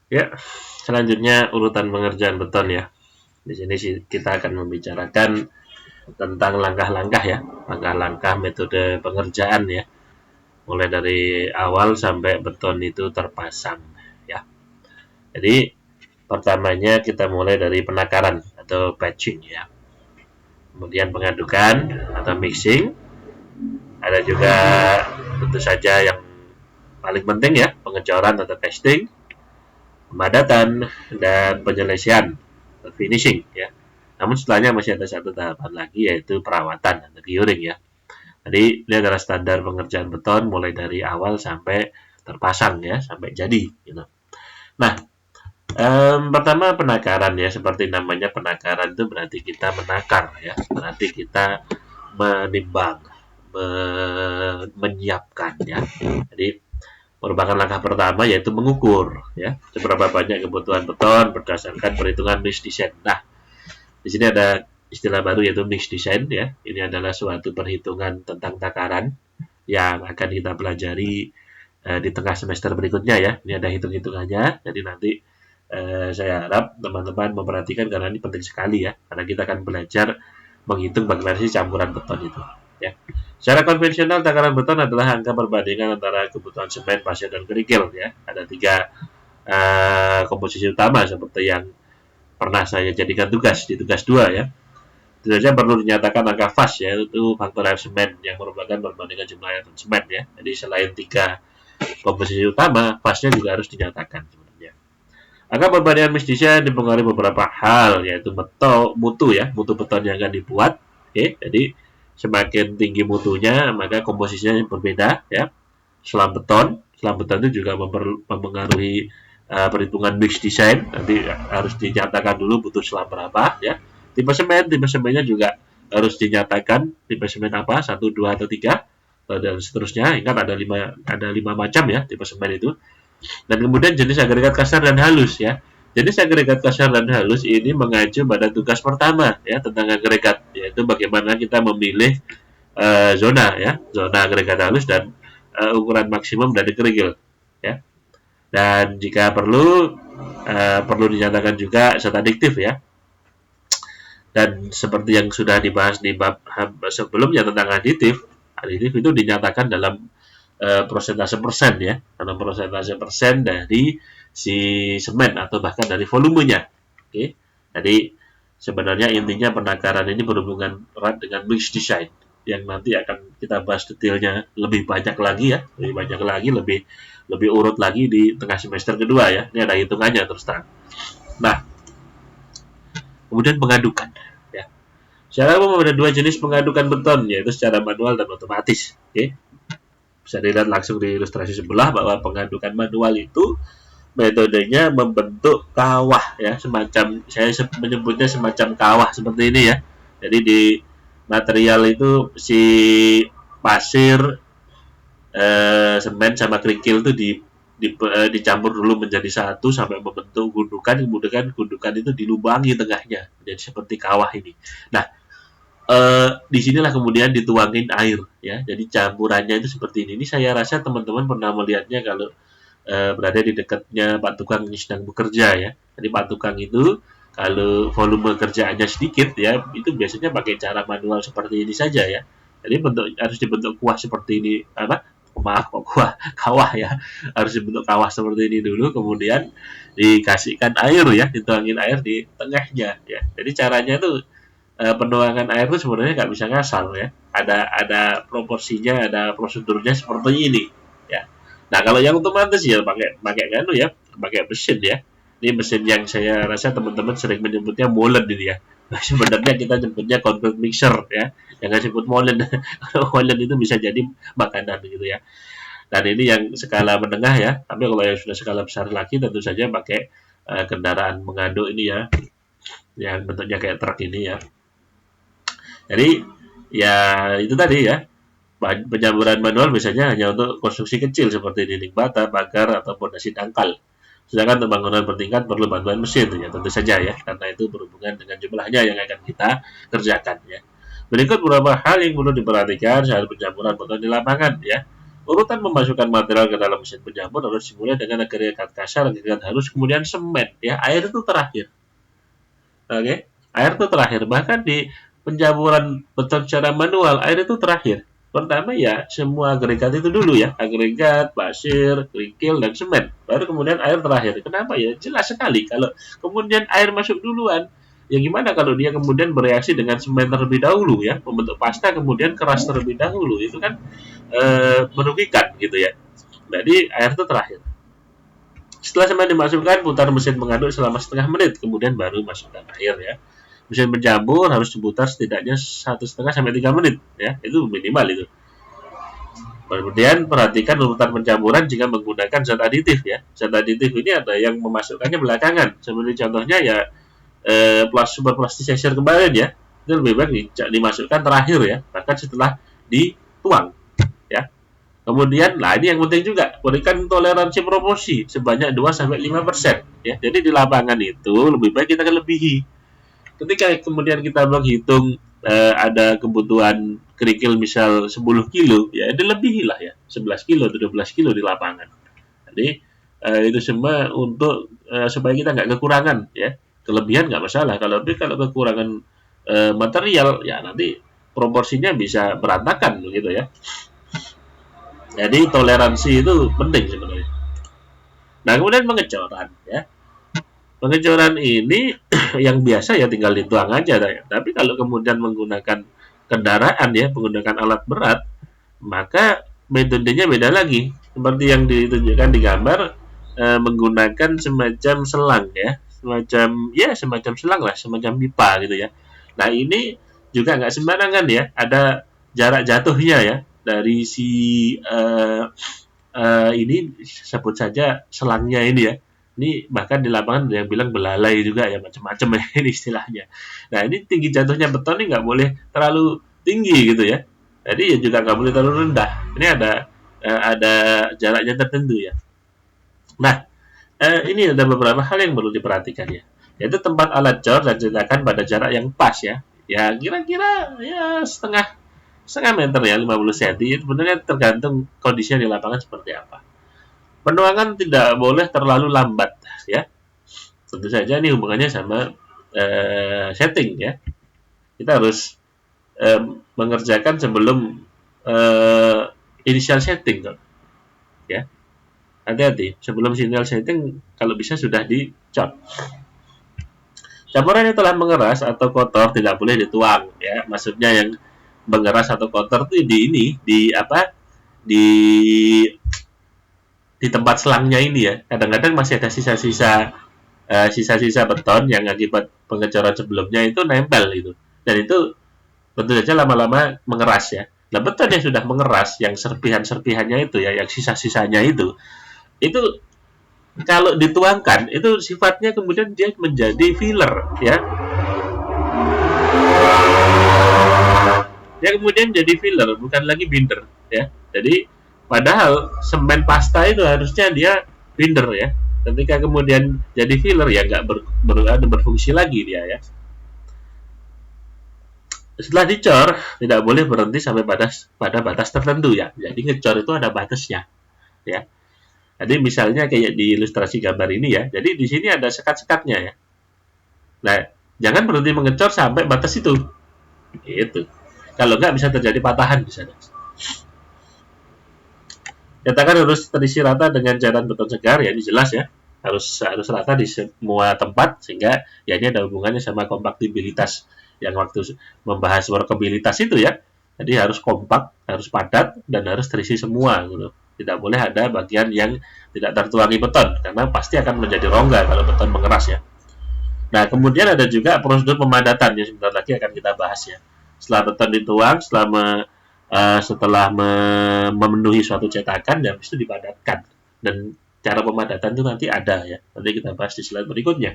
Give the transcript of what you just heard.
Ya, selanjutnya urutan pengerjaan beton ya. Di sini sih kita akan membicarakan tentang langkah-langkah ya, langkah-langkah metode pengerjaan ya, mulai dari awal sampai beton itu terpasang ya. Jadi pertamanya kita mulai dari penakaran atau patching ya, kemudian pengadukan atau mixing, ada juga tentu saja yang paling penting ya, pengecoran atau casting, pemadatan dan penyelesaian finishing ya. Namun setelahnya masih ada satu tahapan lagi yaitu perawatan atau curing ya. Jadi ini adalah standar pengerjaan beton mulai dari awal sampai terpasang ya, sampai jadi gitu. Nah, pertama penakaran ya, seperti namanya penakaran itu berarti kita menakar ya, berarti kita menimbang, menyiapkan ya. Jadi merupakan langkah pertama yaitu mengukur ya seberapa banyak kebutuhan beton berdasarkan perhitungan mix design. Nah, di sini ada istilah baru yaitu mix design ya. Ini adalah suatu perhitungan tentang takaran yang akan kita pelajari di tengah semester berikutnya ya. Ini ada hitung-hitungannya. Jadi nanti saya harap teman-teman memperhatikan karena ini penting sekali ya. Karena kita akan belajar menghitung bagaimana sih campuran beton itu ya. Secara konvensional takaran beton adalah angka perbandingan antara kebutuhan semen, pasir, dan kerikil ya. Ada tiga komposisi utama seperti yang pernah saya jadikan tugas di tugas 2 ya. Tentu saja perlu dinyatakan angka FAS yaitu faktor air semen yang merupakan perbandingan jumlah air dan semen ya. Jadi selain tiga komposisi utama, FAS-nya juga harus dinyatakan sebenarnya. Angka perbandingan mix-design dipengaruhi beberapa hal yaitu mutu ya, mutu beton yang akan dibuat. Oke, jadi semakin tinggi mutunya maka komposisinya berbeda ya. Selam beton itu juga mempengaruhi perhitungan mix design. Nanti harus dinyatakan dulu butuh selam berapa ya. Tipe semennya juga harus dinyatakan tipe semen apa, 1, 2 atau 3 dan seterusnya. Ingat ada lima macam ya tipe semen itu. Dan kemudian jenis agregat kasar dan halus ya. Jenis agregat kasar dan halus ini mengacu pada tugas pertama ya tentang agregat, yaitu bagaimana kita memilih zona ya, zona agregat halus dan ukuran maksimum dari kerikil ya. Dan jika perlu dinyatakan juga zat adiktif ya. Dan seperti yang sudah dibahas di bab sebelumnya tentang aditif, aditif itu dinyatakan dalam persentase persen ya, dalam persentase persen dari si semen atau bahkan dari volumenya. Oke, jadi sebenarnya intinya penakaran ini berhubungan erat dengan mix design yang nanti akan kita bahas detailnya lebih banyak lagi ya, lebih banyak lagi, lebih urut lagi di tengah semester kedua ya. Ini ada hitungannya terus terang. Nah, kemudian pengadukan ya. Secara umum ada dua jenis pengadukan beton yaitu secara manual dan otomatis. Oke, bisa dilihat langsung di ilustrasi sebelah bahwa pengadukan manual itu metodenya membentuk kawah ya, semacam saya menyebutnya semacam kawah seperti ini ya. Jadi di material itu si pasir, semen sama kerikil itu dicampur dulu menjadi satu sampai membentuk gundukan, kemudian gundukan itu dilubangi tengahnya jadi seperti kawah ini. Nah, disinilah kemudian dituangin air ya. Jadi campurannya itu seperti ini. Ini saya rasa teman-teman pernah melihatnya kalau berada di dekatnya Pak Tukang yang sedang bekerja ya. Jadi Pak Tukang itu kalau volume kerjaannya sedikit ya, itu biasanya pakai cara manual seperti ini saja ya. Jadi harus dibentuk kuah seperti ini apa? Maaf kok kuah kawah ya, harus dibentuk kawah seperti ini dulu, kemudian dikasihkan air ya, dituangin air di tengahnya ya. Jadi caranya tuh penuangan air itu sebenarnya nggak bisa ngasal ya. Ada proporsinya, ada prosedurnya seperti ini ya. Nah, kalau yang otomatis ya pakai pakai kan ya, pakai mesin ya. Ini mesin yang saya rasa teman-teman sering menyebutnya molen ini ya. Nah, sebenarnya kita nyebutnya concrete mixer ya. Jangan sebut molen. Molen itu bisa jadi makanan gitu ya. Dan ini yang skala menengah ya. Tapi kalau yang sudah skala besar lagi tentu saja pakai kendaraan mengaduk ini ya. Yang bentuknya kayak truk ini ya. Jadi ya itu tadi ya, penyaluran manual biasanya hanya untuk konstruksi kecil seperti dinding bata, pagar, atau pondasi dangkal. Sedangkan pembangunan bertingkat perlu bantuan mesin ya tentu saja ya, karena itu berhubungan dengan jumlahnya yang akan kita kerjakan ya. Berikut beberapa hal yang perlu diperhatikan saat pencampuran beton di lapangan ya. Urutan memasukkan material ke dalam mesin penjamur harus dimulai dengan agregat kasar, agregat halus, kemudian semen. Ya, air itu terakhir. Oke, air itu terakhir. Bahkan di penjamuran beton secara manual, air itu terakhir. Pertama ya semua agregat itu dulu ya, agregat, pasir, kerikil, dan semen. Baru kemudian air terakhir. Kenapa ya? Jelas sekali kalau kemudian air masuk duluan. Ya gimana kalau dia kemudian bereaksi dengan semen terlebih dahulu ya, membentuk pasta kemudian keras terlebih dahulu, itu kan merugikan gitu ya. Jadi air itu terakhir. Setelah semen dimasukkan, putar mesin mengaduk selama setengah menit, kemudian baru masukkan air ya. Mesin pencampur harus diputar setidaknya 1,5 sampai 3 menit ya, itu minimal itu. Kemudian perhatikan urutan pencampuran jika menggunakan zat aditif ya. Zat aditif ini ada yang memasukkannya belakangan. Seperti contohnya ya super plasticizer kemarin ya. Itu lebih baik dimasukkan terakhir ya, bahkan setelah dituang ya. Kemudian, nah ini yang penting juga, berikan toleransi proporsi sebanyak 2-5% ya. Jadi di lapangan itu lebih baik kita kelebihi. Ketika kemudian kita menghitung ada kebutuhan kerikil misal 10 kilo, ya dilebihi lah ya, 11 kilo, 12 kilo di lapangan. Jadi itu semua untuk supaya kita nggak kekurangan ya. Kelebihan nggak masalah, kalau kekurangan material ya nanti proporsinya bisa berantakan begitu ya. Jadi toleransi itu penting sebenarnya. Nah kemudian pengecoran ya. Pengecoran ini yang biasa ya tinggal dituang aja ya. Tapi kalau kemudian menggunakan kendaraan ya, menggunakan alat berat, maka metodenya beda lagi. Seperti yang ditunjukkan di gambar, menggunakan semacam selang ya, semacam selang lah, semacam pipa gitu ya. Nah ini juga nggak sembarangan ya, ada jarak jatuhnya ya dari si ini sebut saja selangnya ini ya. Ini bahkan di lapangan ada yang bilang belalai juga ya, macam-macam ya ini istilahnya. Nah ini tinggi jatuhnya beton ini nggak boleh terlalu tinggi gitu ya. Jadi ya juga nggak boleh terlalu rendah. Ini ada jaraknya tertentu ya. Nah ini ada beberapa hal yang perlu diperhatikan ya. Yaitu tempat alat cor dan cetakan pada jarak yang pas ya. Ya kira-kira ya setengah meter ya, 50 cm. Sebenarnya tergantung kondisinya di lapangan seperti apa. Penuangan tidak boleh terlalu lambat ya. Tentu saja ini hubungannya sama setting ya. Kita harus mengerjakan sebelum initial setting ya. Hati-hati, sebelum sinyal setting kalau bisa sudah dicot. Campuran yang telah mengeras atau kotor tidak boleh dituang ya. Maksudnya yang mengeras atau kotor itu di tempat selangnya ini ya. Kadang-kadang masih ada sisa-sisa beton yang akibat pengecoran sebelumnya itu nempel gitu. Dan itu tentu saja lama-lama mengeras ya. Nah beton yang sudah mengeras, yang serpihan-serpihannya itu ya, yang sisa-sisanya itu kalau dituangkan itu sifatnya kemudian dia menjadi filler ya. Dia kemudian jadi filler, bukan lagi binder ya. Jadi padahal semen pasta itu harusnya dia binder ya. Ketika kemudian jadi filler ya nggak berfungsi lagi dia ya. Setelah dicor tidak boleh berhenti sampai pada batas tertentu ya. Jadi ngecor itu ada batasnya ya. Jadi misalnya kayak di ilustrasi gambar ini ya. Jadi di sini ada sekat-sekatnya ya. Nah, jangan berhenti mengecor sampai batas itu. Itu. Kalau nggak bisa terjadi patahan di sana. Nyatakan harus terisi rata dengan cairan beton segar ya, ini jelas ya. Harus rata di semua tempat sehingga ya ini ada hubungannya sama kompaktibilitas yang waktu membahas workabilitas itu ya. Jadi harus kompak, harus padat dan harus terisi semua gitu. Tidak boleh ada bagian yang tidak tertuangi beton karena pasti akan menjadi rongga kalau beton mengeras ya. Nah, kemudian ada juga prosedur pemadatan yang sebentar lagi akan kita bahas ya. Setelah beton dituang, setelah memenuhi suatu cetakan, dan habis itu dipadatkan. Dan cara pemadatan itu nanti ada ya. Nanti kita bahas di slide berikutnya.